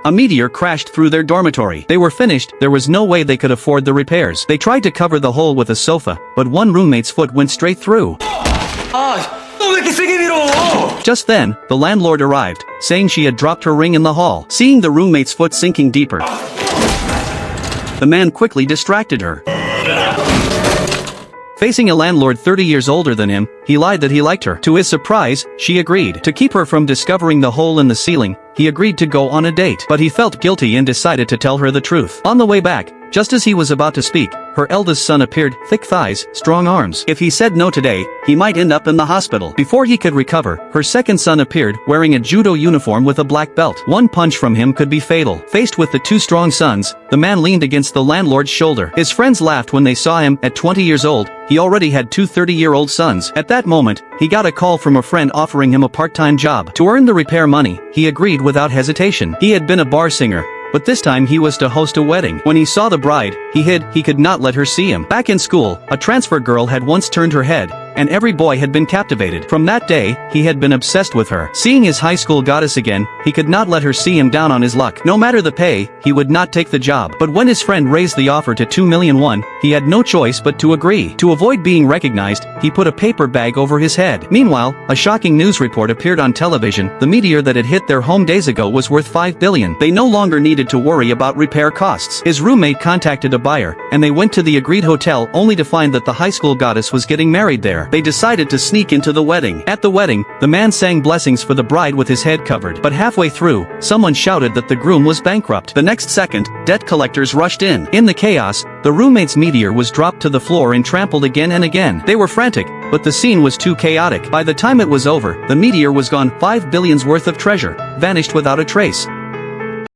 A meteor crashed through their dormitory. They were finished, there was no way they could afford the repairs. They tried to cover the hole with a sofa, but one roommate's foot went straight through. Just then, the landlord arrived, saying she had dropped her ring in the hall. Seeing the roommate's foot sinking deeper, the man quickly distracted her. Facing a landlord 30 years older than him, he lied that he liked her. To his surprise, she agreed. To keep her from discovering the hole in the ceiling, he agreed to go on a date. But he felt guilty and decided to tell her the truth. On the way back, just as he was about to speak, her eldest son appeared, thick thighs, strong arms. If he said no today, he might end up in the hospital. Before he could recover, her second son appeared, wearing a judo uniform with a black belt. One punch from him could be fatal. Faced with the two strong sons, the man leaned against the landlord's shoulder. His friends laughed when they saw him. At 20 years old, he already had two 30-year-old sons. At that moment, he got a call from a friend offering him a part-time job. To earn the repair money, he agreed without hesitation. He had been a bar singer, but this time he was to host a wedding. When he saw the bride, he hid. He could not let her see him. Back in school, a transfer girl had once turned her head, and every boy had been captivated. From that day, he had been obsessed with her. Seeing his high school goddess again, he could not let her see him down on his luck. No matter the pay, he would not take the job. But when his friend raised the offer to 2 million won, he had no choice but to agree. To avoid being recognized, he put a paper bag over his head. Meanwhile, a shocking news report appeared on television. The meteor that had hit their home days ago was worth 5 billion. They no longer needed to worry about repair costs. His roommate contacted a buyer, and they went to the agreed hotel only to find that the high school goddess was getting married there. They decided to sneak into the wedding. At the wedding, the man sang blessings for the bride with his head covered. But halfway through, someone shouted that the groom was bankrupt. The next second, debt collectors rushed in. In the chaos, the roommate's meteor was dropped to the floor and trampled again and again. They were frantic, but the scene was too chaotic. By the time it was over, the meteor was gone. 5 billion's worth of treasure vanished without a trace.